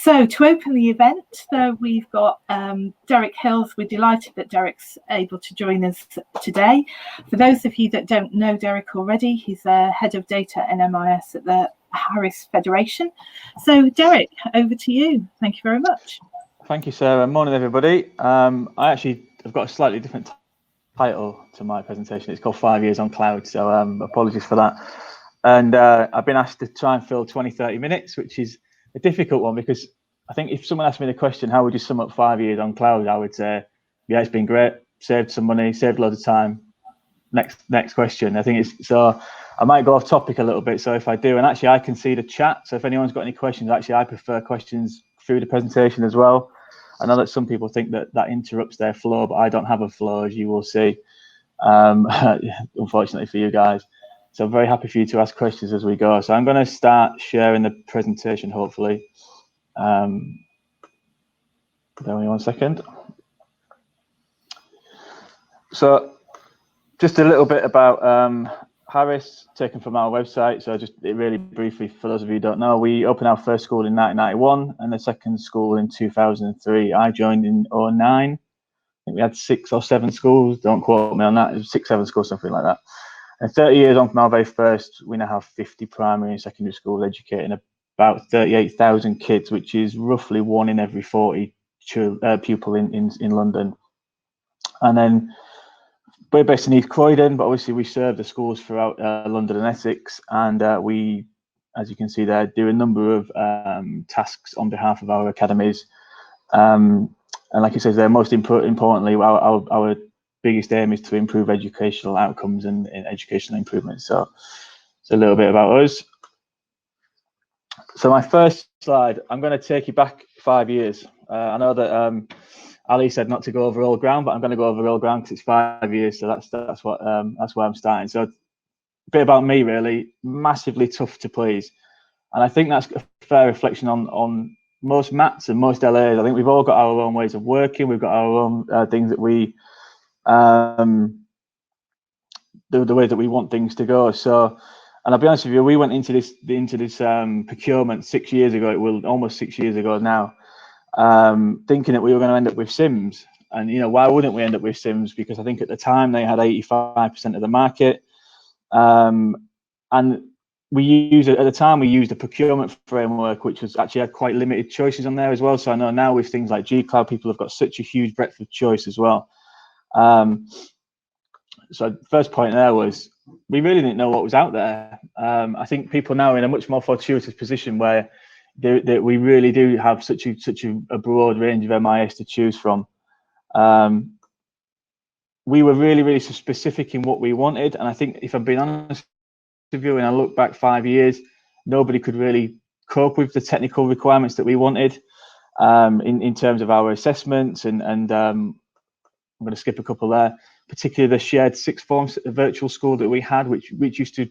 So to open the event, we've got Derek Hills. We're delighted that Derek's able to join us today. For those of you that don't know Derek already, he's head of data and MIS at the Harris Federation. So Derek, over to you. Thank you very much. Thank you, Sarah. Morning, everybody. I've got a slightly different title to my presentation. It's called 5 Years on Cloud, so apologies for that. And I've been asked to try and fill 20-30 minutes, which is a difficult one, because I think if someone asked me the question, how would you sum up 5 years on cloud, I would say, yeah, it's been great, saved some money, saved loads of time. Next question. I think it's, so I might go off topic a little bit, so if I do, and actually I can see the chat, so if anyone's got any questions, actually I prefer questions through the presentation as well. I know that some people think that interrupts their flow, but I don't have a flow, as you will see, unfortunately for you guys. So I'm very happy for you to ask questions as we go. So I'm going to start sharing the presentation, hopefully. Bear with me 1 second. So just a little bit about Harris, taken from our website. So just really briefly, for those of you who don't know, we opened our first school in 1991 and the second school in 2003. I joined in 2009. I think we had 6 or 7 schools. Don't quote me on that. It was 6, 7 schools, something like that. And 30 years on from our very first, we now have 50 primary and secondary schools educating about 38,000 kids, which is roughly 1 in every 40 pupil in London. And then we're based in East Croydon, but obviously we serve the schools throughout London and Essex. And we, as you can see there, do a number of tasks on behalf of our academies. And like it says there, most importantly, our biggest aim is to improve educational outcomes and educational improvements. So it's a little bit about us. So my first slide, I'm going to take you back 5 years. I know that Ali said not to go over old ground, but I'm going to go over old ground because it's 5 years. So that's where I'm starting. So a bit about me, really. Massively tough to please, and I think that's a fair reflection on most MATs and most LAs. I think we've all got our own ways of working. We've got our own things that we the way that we want things to go. So, and I'll be honest with you, we went into this procurement 6 years ago. It will almost 6 years ago now, thinking that we were going to end up with Sims. And you know, why wouldn't we end up with Sims? Because I think at the time they had 85% of the market, and we used a procurement framework which was actually had quite limited choices on there as well. So I know now with things like G Cloud, people have got such a huge breadth of choice as well. So first point there was we really didn't know what was out there. I think people now are in a much more fortuitous position where we really do have such a broad range of MIS to choose from. We were really specific in what we wanted, and I think if I'm being honest with you, and I look back 5 years, nobody could really cope with the technical requirements that we wanted in terms of our assessments, and I'm going to skip a couple there. Particularly the shared sixth form virtual school that we had, which used to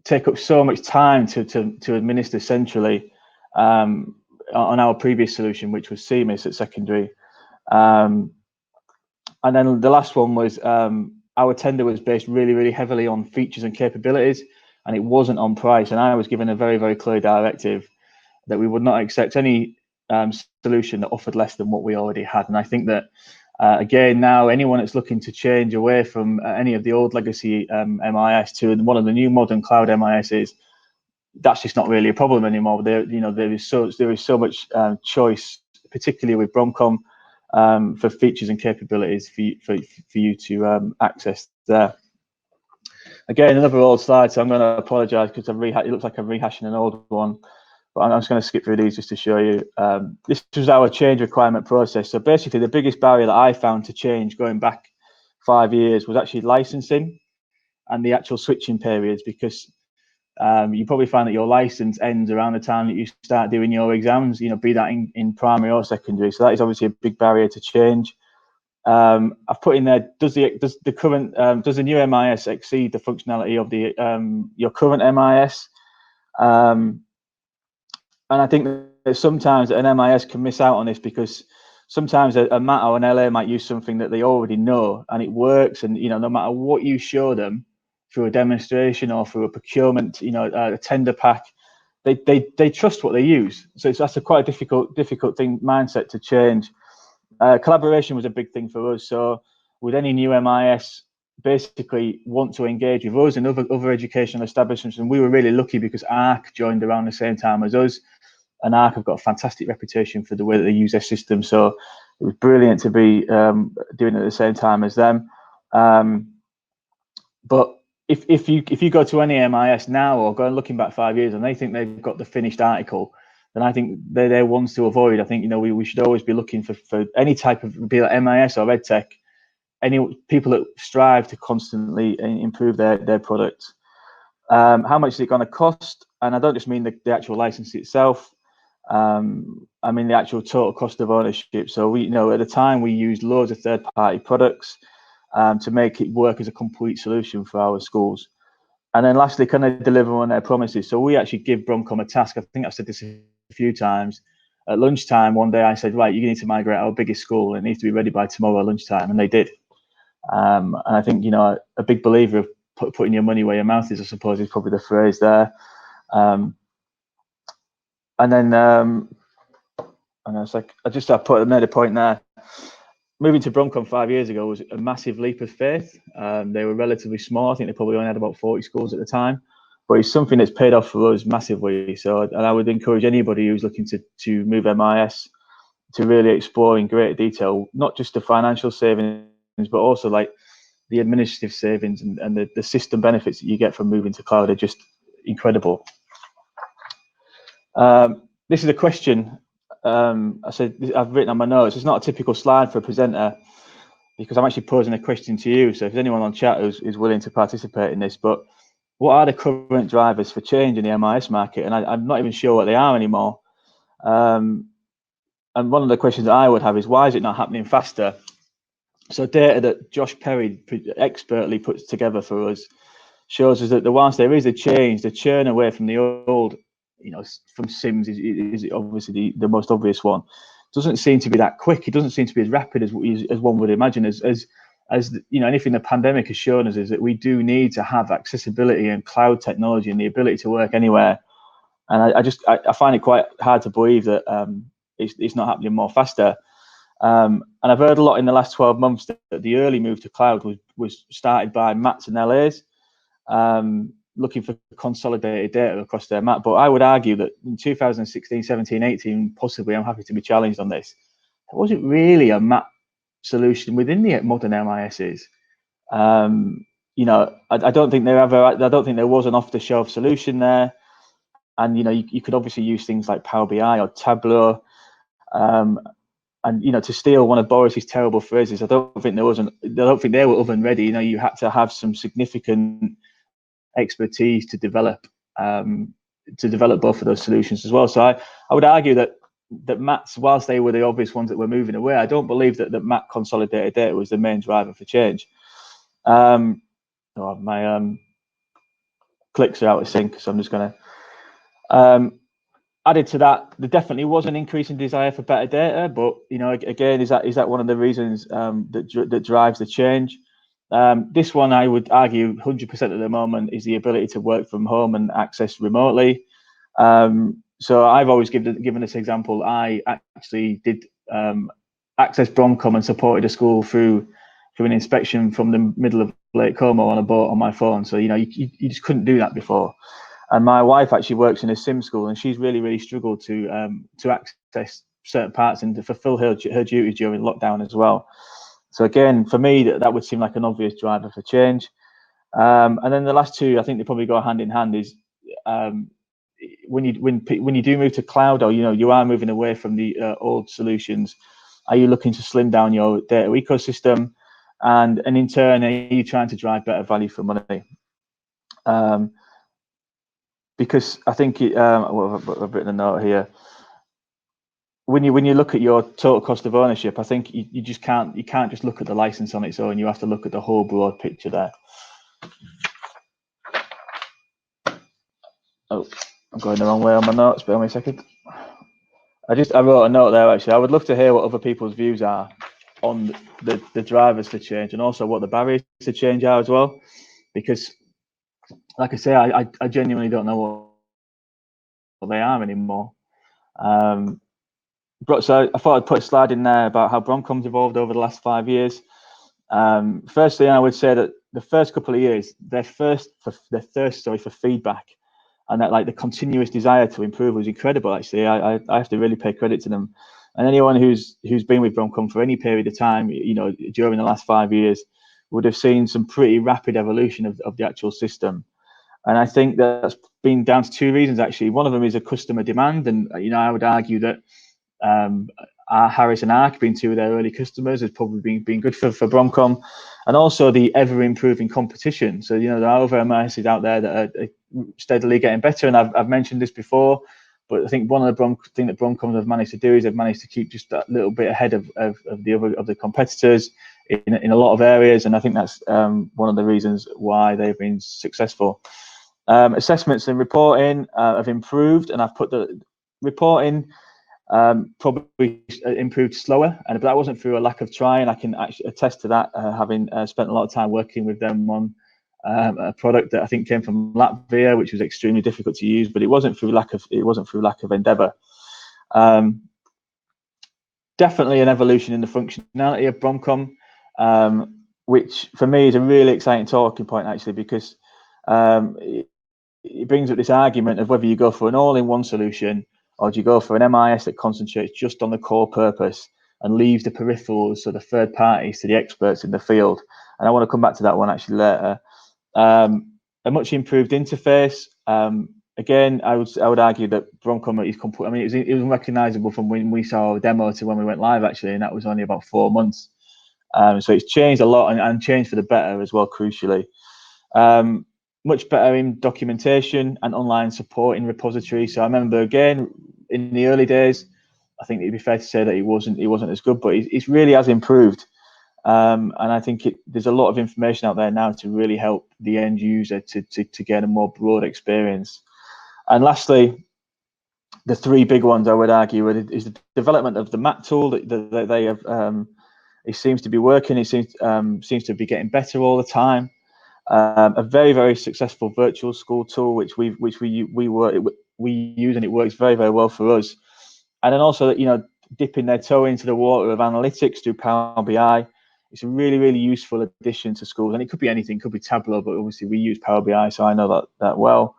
take up so much time to administer centrally on our previous solution, which was CMIS at secondary. And then the last one was our tender was based really heavily on features and capabilities, and it wasn't on price. And I was given a very clear directive that we would not accept any solution that offered less than what we already had. And I think that again, now anyone that's looking to change away from any of the old legacy MIS to one of the new modern cloud MISs, that's just not really a problem anymore. There is so much choice, particularly with Bromcom, for features and capabilities for you to access there. Again, another old slide, so I'm going to apologise because it looks like I'm rehashing an old one. But I'm just going to skip through these just to show you. This was our change requirement process. So basically, the biggest barrier that I found to change going back 5 years was actually licensing and the actual switching periods, because you probably find that your license ends around the time that you start doing your exams, be that in primary or secondary. So that is obviously a big barrier to change. I've put in there, does the new MIS exceed the functionality of your current MIS? And I think that sometimes an MIS can miss out on this, because sometimes a MAT or an LA might use something that they already know and it works, and no matter what you show them, through a demonstration or through a procurement, a tender pack, they trust what they use. So that's a quite a difficult mindset to change. Collaboration was a big thing for us. So with any new MIS, basically want to engage with us and other educational establishments. And we were really lucky because ARC joined around the same time as us. And ARC have got a fantastic reputation for the way that they use their system. So it was brilliant to be doing it at the same time as them. But if you go to any MIS now or go and looking back 5 years and they think they've got the finished article, then I think they're ones to avoid. I think we should always be looking for any type of, be it MIS or EdTech, any people that strive to constantly improve their products. How much is it going to cost? And I don't just mean the actual license itself. I mean the actual total cost of ownership. So we at the time we used loads of third-party products to make it work as a complete solution for our schools. And then lastly, can they deliver on their promises? So we actually give Bromcom a task. I think I've said this a few times. At lunchtime one day I said, right, you need to migrate our biggest school. It needs to be ready by tomorrow lunchtime, and they did. And I think a big believer of putting your money where your mouth is, I suppose, is probably the phrase there. And then and it's like I made a point there. Moving to Bromcom 5 years ago was a massive leap of faith. They were relatively small. I think they probably only had about 40 schools at the time, but it's something that's paid off for us massively. So, and I would encourage anybody who's looking to move MIS to really explore in great detail, not just the financial savings, but also like the administrative savings and the system benefits that you get from moving to cloud are just incredible. This is a question. I said I've written on my notes. It's not a typical slide for a presenter because I'm actually posing a question to you. So if there's anyone on chat who's willing to participate in this, but what are the current drivers for change in the MIS market? And I'm not even sure what they are anymore. And one of the questions that I would have is, why is it not happening faster? So data that Josh Perry expertly puts together for us shows us that whilst there is a change, the churn away from the old, from SIMs is obviously the most obvious one. Doesn't seem to be that quick. It doesn't seem to be as rapid as one would imagine. As anything the pandemic has shown us is that we do need to have accessibility and cloud technology and the ability to work anywhere. And I find it quite hard to believe that it's not happening more faster. And I've heard a lot in the last 12 months that the early move to cloud was started by MATs and LAs, looking for consolidated data across their MAT. But I would argue that in 2016, 17, 18, possibly, I'm happy to be challenged on this, there wasn't really a MAT solution within the modern MISs. I don't think there was an off-the-shelf solution there. And you could obviously use things like Power BI or Tableau. And to steal one of Boris's terrible phrases, I don't think they were oven ready. You had to have some significant expertise to develop both of those solutions as well. So I would argue that MATs, whilst they were the obvious ones that were moving away, I don't believe that MAT consolidated data was the main driver for change. My clicks are out of sync, so I'm just going to. Added to that, there definitely was an increase in desire for better data, but again, is that one of the reasons that drives the change? This one, I would argue, 100% at the moment is the ability to work from home and access remotely. So I've always given this example. I actually did access Bromcom and supported a school through an inspection from the middle of Lake Como on a boat on my phone. So you just couldn't do that before. And my wife actually works in a sim school, and she's really struggled to access certain parts and to fulfill her duties during lockdown as well. So again, for me, that would seem like an obvious driver for change. And then the last two, I think they probably go hand in hand. Is when you do move to cloud, or you are moving away from the old solutions, are you looking to slim down your data ecosystem, and in turn, are you trying to drive better value for money? Because I think I've written a note here. When you look at your total cost of ownership, I think you can't just look at the license on its own. You have to look at the whole broad picture there. Oh, I'm going the wrong way on my notes. Bear with me a second. I wrote a note there actually. I would love to hear what other people's views are on the drivers for change, and also what the barriers to change are as well, because like I say, I genuinely don't know what they are anymore. So I thought I'd put a slide in there about how Bromcom's evolved over the last 5 years. Firstly, I would say that the first couple of years, their thirst for feedback and that, like, the continuous desire to improve was incredible. Actually, I have to really pay credit to them. And anyone who's been with Bromcom for any period of time, you know, during the last 5 years, would have seen some pretty rapid evolution of the actual system. And I think that's been down to two reasons, actually. One of them is a customer demand, and you know, I would argue that Harris and Arc, being two of their early customers, has probably been good for Bromcom, and also the ever improving competition. So, you know, there are other MISs out there that are steadily getting better, and I've mentioned this before, but I think one of the thing that Bromcom have managed to do is they've managed to keep just that little bit ahead of the competitors in a lot of areas, and I think that's one of the reasons why they've been successful. Assessments and reporting have improved, and I've put the reporting probably improved slower, but that wasn't through a lack of trying. I can actually attest to that, having spent a lot of time working with them on a product that I think came from Latvia, which was extremely difficult to use, but it wasn't through lack of endeavour. Definitely an evolution in the functionality of Bromcom, which for me is a really exciting talking point, actually, because it brings up this argument of whether you go for an all-in-one solution or do you go for an MIS that concentrates just on the core purpose and leaves the peripherals, so the third parties, to the experts in the field. And I want to come back to that one actually later. A much improved interface. Again, I would argue that Bromcom is complete. I mean, it was unrecognizable from when we saw a demo to when we went live, actually, and that was only about 4 months. So it's changed a lot, and changed for the better as well, crucially. Much better in documentation and online support in repository. So I remember, again, in the early days, I think it'd be fair to say that it wasn't as good, but it really has improved. And I think there's a lot of information out there now to really help the end user to get a more broad experience. And lastly, the three big ones I would argue is the development of the map tool that they have. It seems to be working. It seems to be getting better all the time. A very, very successful virtual school tool, which we use, and it works very, very well for us. And then also, you know, dipping their toe into the water of analytics through Power BI. It's a really, really useful addition to schools, and it could be anything. It could be Tableau, but obviously we use Power BI, so I know that well.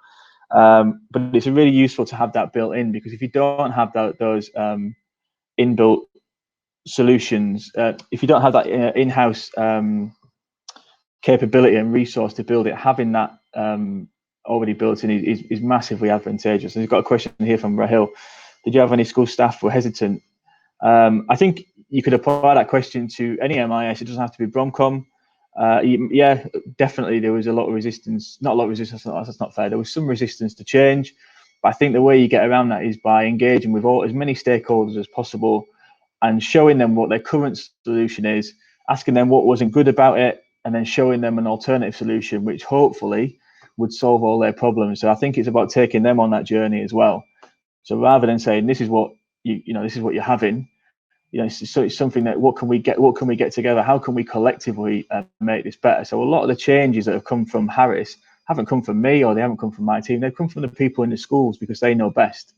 But it's really useful to have that built in, because if you don't have those inbuilt solutions, if you don't have that in-house capability and resource to build it, having that already built in is massively advantageous. And we've got a question here from Rahil. Did you have any school staff who were hesitant? I think you could apply that question to any MIS. It doesn't have to be Bromcom. Yeah, definitely there was a lot of resistance. Not a lot of resistance, that's not fair. There was some resistance to change, but I think the way you get around that is by engaging with as many stakeholders as possible and showing them what their current solution is, asking them what wasn't good about it, and then showing them an alternative solution which hopefully would solve all their problems. So I think it's about taking them on that journey as well. So rather than saying this is what this is what you're having, so it's something that what can we get together? How can we collectively make this better? So a lot of the changes that have come from Harris haven't come from me, or they haven't come from my team. They've come from the people in the schools, because they know best.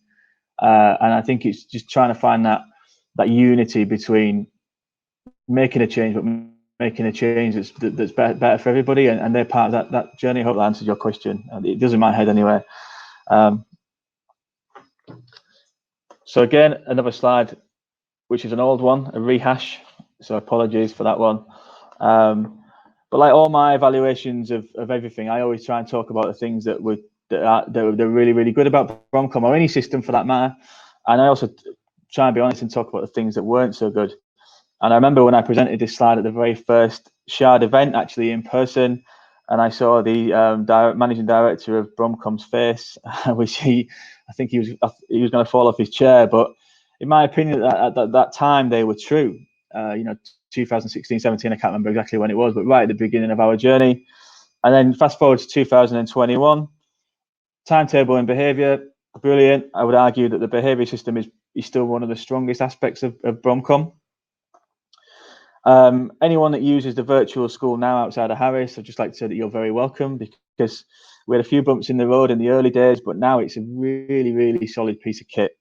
And I think it's just trying to find that unity between making a change, but making a change that's better for everybody, and they're part of that journey. I hope that answers your question. It does in my head anyway. So again, another slide, which is an old one, a rehash. So apologies for that one. But like all my evaluations of everything, I always try and talk about the things that they're really, really good about Bromcom, or any system for that matter. And I also try and be honest and talk about the things that weren't so good. And I remember when I presented this slide at the very first Shard event, actually in person, and I saw the managing director of Bromcom's face, which I think he was going to fall off his chair. But in my opinion, at that time, they were true. 2016, 17, I can't remember exactly when it was, but right at the beginning of our journey. And then fast forward to 2021, timetable and behavior, brilliant. I would argue that the behavior system is still one of the strongest aspects of Bromcom. Anyone that uses the virtual school now outside of Harris, I'd just like to say that you're very welcome, because we had a few bumps in the road in the early days, but now it's a really, really solid piece of kit.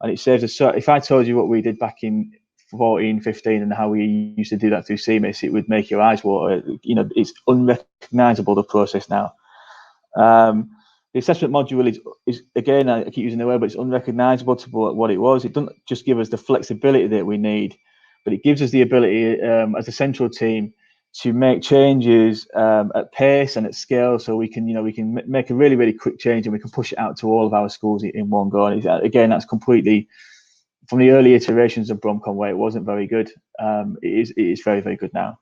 And it saves us. So if I told you what we did back in 14, 15 and how we used to do that through CMIS, it would make your eyes water. You know, it's unrecognizable, the process now. The assessment module is again, I keep using the word, but it's unrecognizable to what it was. It doesn't just give us the flexibility that we need, but it gives us the ability as a central team to make changes at pace and at scale, so we can, make a really, really quick change, and we can push it out to all of our schools in one go. And again, that's completely from the early iterations of Bromcom, where it wasn't very good. It is very, very good now.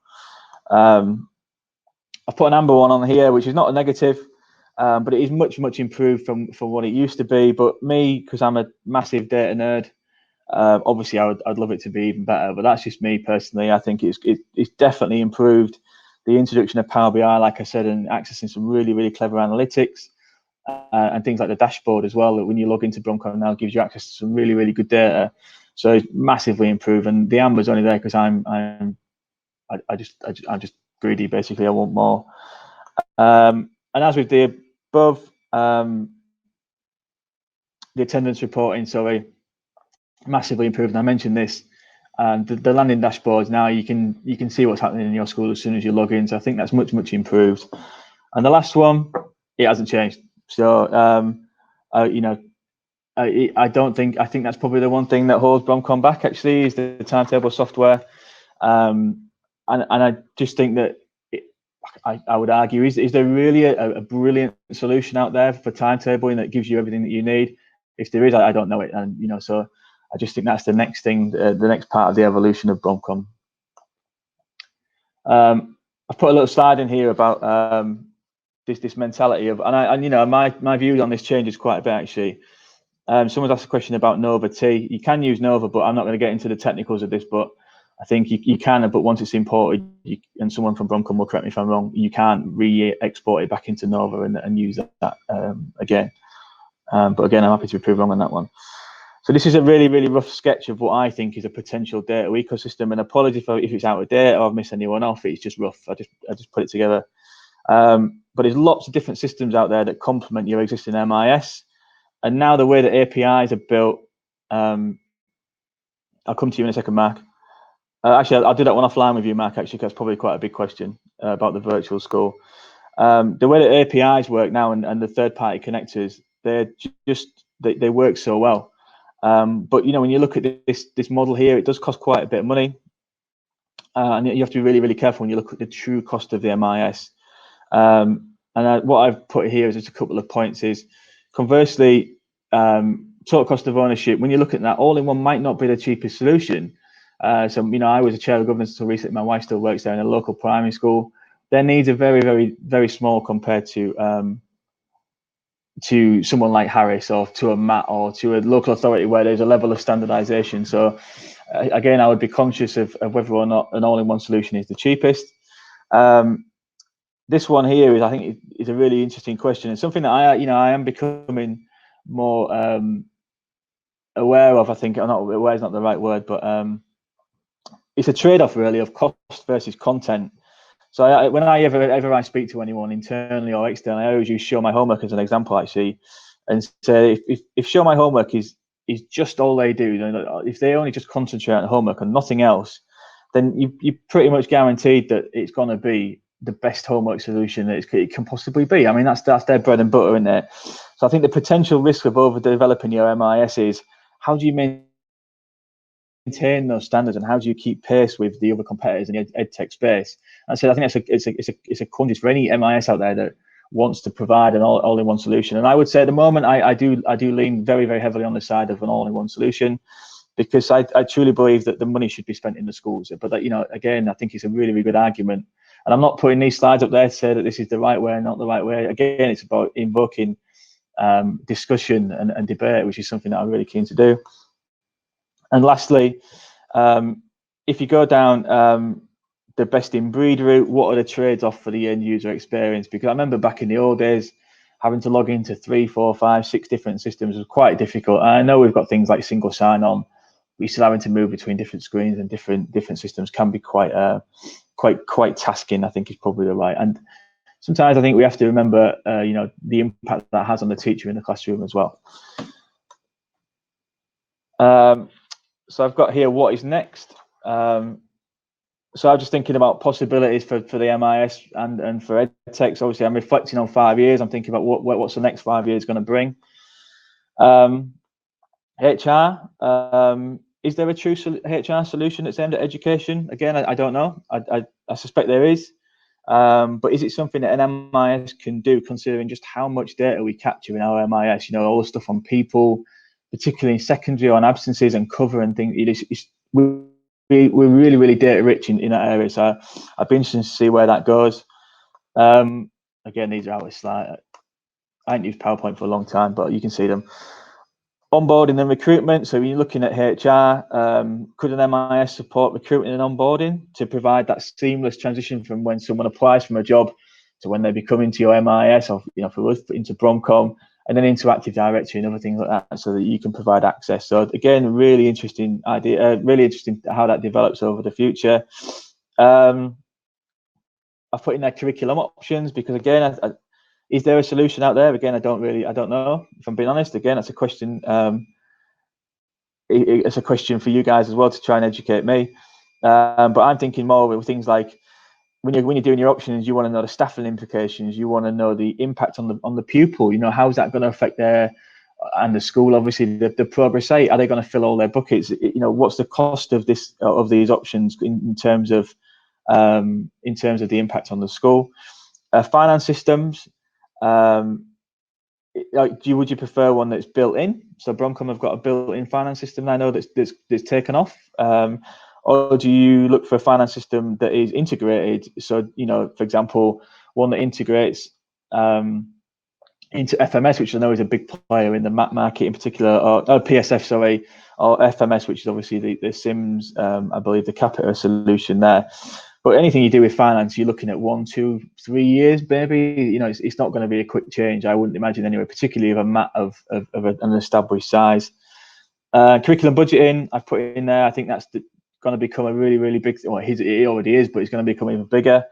I've put an amber one on here, which is not a negative, but it is much, much improved from what it used to be. But me, because I'm a massive data nerd, obviously I'd love it to be even better, but that's just me personally. I think it's definitely improved. The introduction of Power BI, like I said, and accessing some really, really clever analytics and things like the dashboard as well, that when you log into Bromcom now gives you access to some really, really good data. So it's massively improved, and the amber's only there because I'm just greedy, basically. I want more. And as with the above, the attendance reporting, sorry, massively improved. And I mentioned this, the landing dashboards now, you can see what's happening in your school as soon as you log in. So I think that's much, much improved. And the last one, it hasn't changed. So I think that's probably the one thing that holds Bromcom back, actually, is the timetable software. And I just think that I would argue, is there really a brilliant solution out there for timetabling that gives you everything that you need? If there is, I don't know it. And so I just think that's the next thing, the next part of the evolution of Bromcom. I've put a little slide in here about this mentality of, and my view on this changes quite a bit, actually. Someone's asked a question about Nova T. You can use Nova, but I'm not going to get into the technicals of this, but I think you can, but once it's imported, and someone from Bromcom will correct me if I'm wrong, you can't re-export it back into Nova and use that again. But again, I'm happy to be proved wrong on that one. So this is a really, really rough sketch of what I think is a potential data ecosystem. And apologies if it's out of date or I've missed anyone off. It's just rough. I just put it together. But there's lots of different systems out there that complement your existing MIS. And now the way that APIs are built, I'll come to you in a second, Mark. Actually, I'll do that one offline with you, Mark, actually, because that's probably quite a big question about the virtual school. The way that APIs work now and the third-party connectors, they work so well. But when you look at this model here, it does cost quite a bit of money, and you have to be really, really careful when you look at the true cost of the MIS. And what I've put here is just a couple of points. Is conversely, total cost of ownership. When you look at that, all-in-one might not be the cheapest solution. So I was a chair of governance until recently. My wife still works there in a local primary school. Their needs are very, very, very small compared to someone like Harris or to a MAT or to a local authority where there's a level of standardization. So again, I would be conscious of whether or not an all-in-one solution is the cheapest. This one here I think is a really interesting question, and something that I am becoming more aware of. I think, not aware is not the right word, but it's a trade-off really of cost versus content. So whenever I speak to anyone internally or externally, I always use Show My Homework as an example, actually, and say if Show My Homework is just all they do, if they only just concentrate on homework and nothing else, then you pretty much guaranteed that it's going to be the best homework solution that it can possibly be. I mean, that's their bread and butter, isn't it? So I think the potential risk of overdeveloping your MIS is, how do you maintain those standards, and how do you keep pace with the other competitors in the edtech space? And so I think it's a quandary for any MIS out there that wants to provide an all-in-one solution. And I would say at the moment I do lean very, very heavily on the side of an all-in-one solution, because I truly believe that the money should be spent in the schools. But again, I think it's a really, really good argument. And I'm not putting these slides up there to say that this is the right way and not the right way. Again, it's about invoking discussion and debate, which is something that I'm really keen to do. And lastly, if you go down the best in breed route, what are the trades-off for the end user experience? Because I remember back in the old days, having to log into 3, 4, 5, 6 different systems was quite difficult. And I know we've got things like single sign-on, we still having to move between different screens and different systems can be quite tasking, I think is probably the right. And sometimes I think we have to remember, the impact that has on the teacher in the classroom as well. So I've got here what is next. So I'm just thinking about possibilities for the MIS and for EdTech. So obviously I'm reflecting on 5 years. I'm thinking about what's the next 5 years going to bring. HR, is there a true HR solution that's aimed at education? Again, I don't know. I suspect there is. But is it something that an MIS can do, considering just how much data we capture in our MIS? All the stuff on people, particularly in secondary, on absences and cover and things. We're really, really data rich in that area. So I'd be interested to see where that goes. Again, these are out of slide. I haven't used PowerPoint for a long time, but you can see them. Onboarding and recruitment. So when you're looking at HR, could an MIS support recruiting and onboarding to provide that seamless transition from when someone applies from a job to when they become into your MIS, or for us into Bromcom, and then into Active Directory and other things like that, so that you can provide access. So again, really interesting idea. Really interesting how that develops over the future. I've put in there curriculum options because again, is there a solution out there? Again, I don't know. If I'm being honest, again, that's a question. It's a question for you guys as well to try and educate me. But I'm thinking more with things like when you're doing your options, you want to know the staffing implications. You want to know the impact on the pupil. How is that going to affect their and the school? Obviously, the progress rate. Are they going to fill all their buckets? What's the cost of these options in terms of the impact on the school? Finance systems. Would you prefer one that's built in? So Bromcom have got a built-in finance system I know that's taken off. Or do you look for a finance system that is integrated? So, for example, one that integrates into FMS, which I know is a big player in the Mac market in particular, or PSF, sorry, or FMS, which is obviously the SIMS, I believe the Capita solution there. But anything you do with finance, you're looking at 1, 2, 3 years, maybe. It's not going to be a quick change, I wouldn't imagine anyway, particularly of a MAT of an established size. Curriculum budgeting, I've put in there. I think that's going to become a really, really big. Well, it already is, but it's going to become even bigger.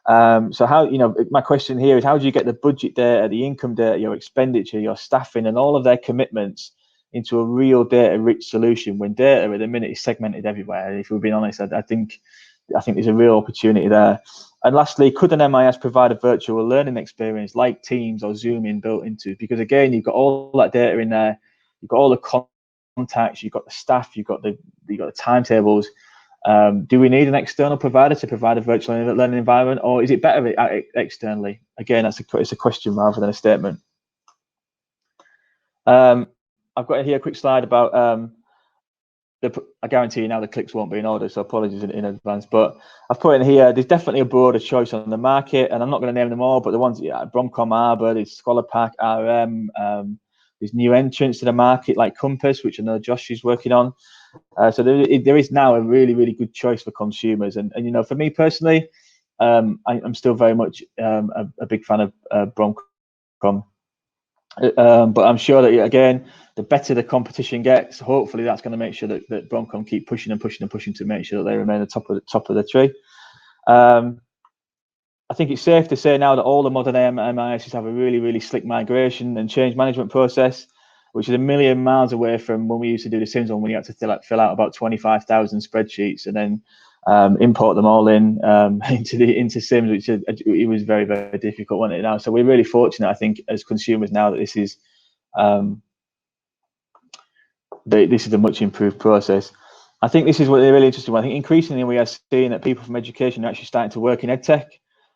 So how, my question here is, how do you get the budget data, the income data, your expenditure, your staffing, and all of their commitments into a real data-rich solution when data at the minute is segmented everywhere? And if we're being honest, I think there's a real opportunity there. And lastly, could an MIS provide a virtual learning experience like Teams or Zoom built into? Because again, you've got all that data in there, you've got all the contacts, you've got the staff, you've got the timetables. Do we need an external provider to provide a virtual learning environment, or is it better externally? Again, it's a question rather than a statement. I've got here a quick slide about I guarantee you now the clicks won't be in order, so apologies in advance. But I've put in here, there's definitely a broader choice on the market, and I'm not going to name them all, but the ones, Bromcom, Arbor, there's ScholarPack, RM, there's new entrants to the market like Compass, which I know Josh is working on. So there is now a really, really good choice for consumers. And for me personally, I'm still very much a big fan of Bromcom. But I'm sure that, again, the better the competition gets, hopefully that's going to make sure that Bromcom keep pushing and pushing and pushing to make sure that they remain at the top of the tree. I think it's safe to say now that all the modern MISs have a really, really slick migration and change management process, which is a million miles away from when we used to do the SIMS one, when you had to fill out about 25,000 spreadsheets and then import them all into SIMS, which it was very, very difficult, wasn't it? Now, so we're really fortunate, I think, as consumers now that this is a much improved process. I think this is what they're really interesting. I think increasingly we are seeing that people from education are actually starting to work in EdTech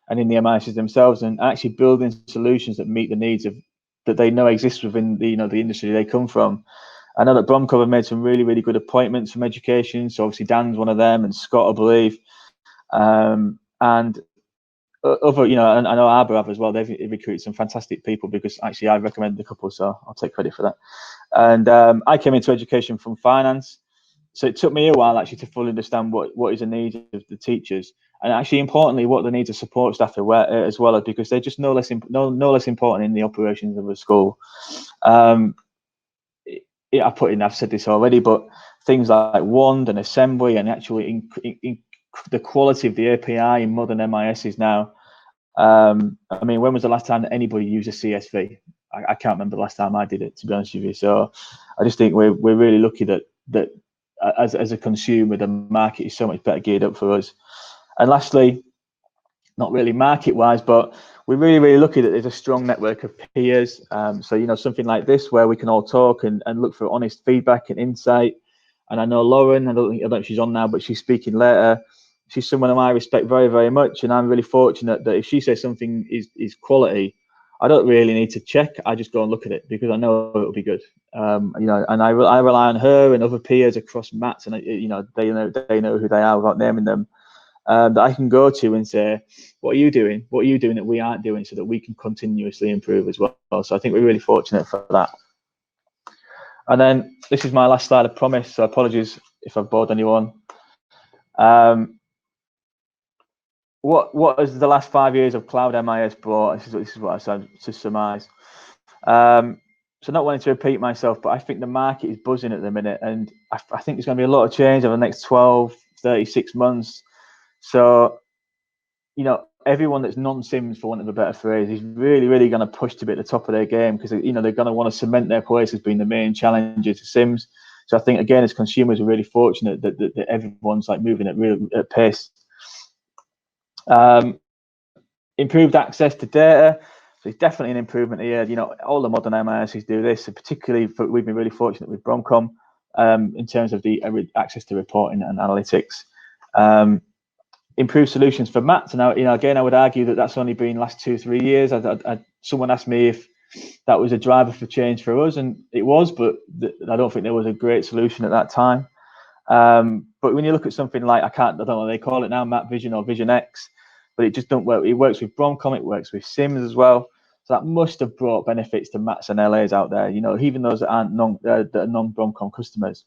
and in the MISs themselves, and actually building solutions that meet the needs that they know exist within the industry they come from. I know that Bromcom have made some really, really good appointments from education. So obviously Dan's one of them, and Scott, I believe, and other, and I know Arbor have as well. They've recruited some fantastic people, because actually I recommended a couple, so I'll take credit for that. And I came into education from finance, so it took me a while actually to fully understand what is the need of the teachers, and actually importantly what the needs of support staff are as well, because they're just no less important in the operations of a school. I've said this already, but things like Wand and Assembly, and actually the quality of the API in modern MISs now. I mean, when was the last time that anybody used a CSV? I can't remember the last time I did it, to be honest with you. So I just think we're really lucky that as a consumer, the market is so much better geared up for us. And lastly, not really market-wise, but we're really lucky that there's a strong network of peers. So, you know, something like this where we can all talk and look for honest feedback and insight. And I know Lauren, I don't know if she's on now, but she's speaking later. She's someone whom I respect very much, and I'm really fortunate that if she says something is quality, I don't really need to check. I just go and look at it because I know it'll be good. You know, and I rely on her and other peers across MATs, and you know, they know who they are without naming them. That I can go to and say, what are you doing? What are you doing that we aren't doing, so that we can continuously improve as well? So I think we're really fortunate for that. And then this is my last slide, I promise. So apologies if I've bored anyone. What has the last 5 years of cloud MIS brought? This is what I said to surmise. So not wanting to repeat myself, but I think the market is buzzing at the minute, and I think there's going to be a lot of change over the next 12, 36 months. So, you know, everyone that's non-SIMs, for want of a better phrase, is really going to push to be at the top of their game, because, you know, they're going to want to cement their place as being the main challenger to SIMs. So I think, again, as consumers, we're really fortunate that everyone's like moving at pace. Improved access to data. So it's definitely an improvement here. You know, all the modern MISs do this, and particularly we've been really fortunate with Bromcom in terms of the access to reporting and analytics. Improved solutions for MATs. And now, you know, again, I would argue that that's only been last 2-3 years. Someone asked me if that was a driver for change for us, and it was, but I don't think there was a great solution at that time. But when you look at something like, I don't know what they call it now, Map Vision or Vision X, but it just don't work. It works with Bromcom, it works with SIMs as well. So that must have brought benefits to MATs and LAs out there, you know, even those that aren't non-Bromcom customers.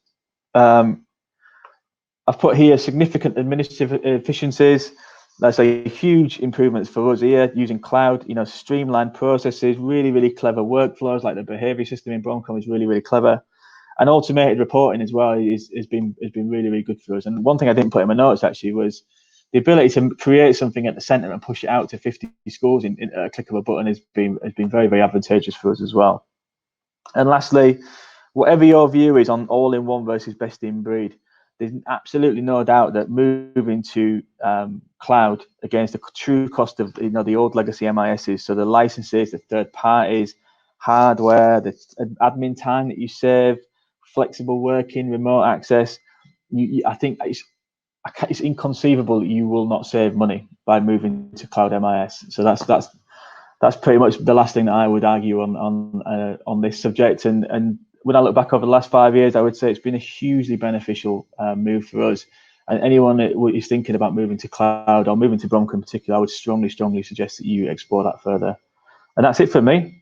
I've put here significant administrative efficiencies. That's a huge improvements for us here using cloud, you know, streamlined processes, really clever workflows, like the behavior system in Bromcom is really clever. And automated reporting as well has been really good for us. And one thing I didn't put in my notes actually was the ability to create something at the center and push it out to 50 schools in a click of a button has been very advantageous for us as well. And lastly, whatever your view is on all-in-one versus best-in-breed, there's absolutely no doubt that moving to cloud against the true cost of, you know, the old legacy MISs, so the licenses, the third parties, hardware, the admin time that you save, flexible working, remote access, I think it's inconceivable that you will not save money by moving to cloud MIS. So that's pretty much the last thing that I would argue on this subject. And when I look back over the last 5 years, I would say it's been a hugely beneficial move for us. And anyone that is thinking about moving to cloud or moving to Bromcom in particular, I would strongly suggest that you explore that further. And that's it for me.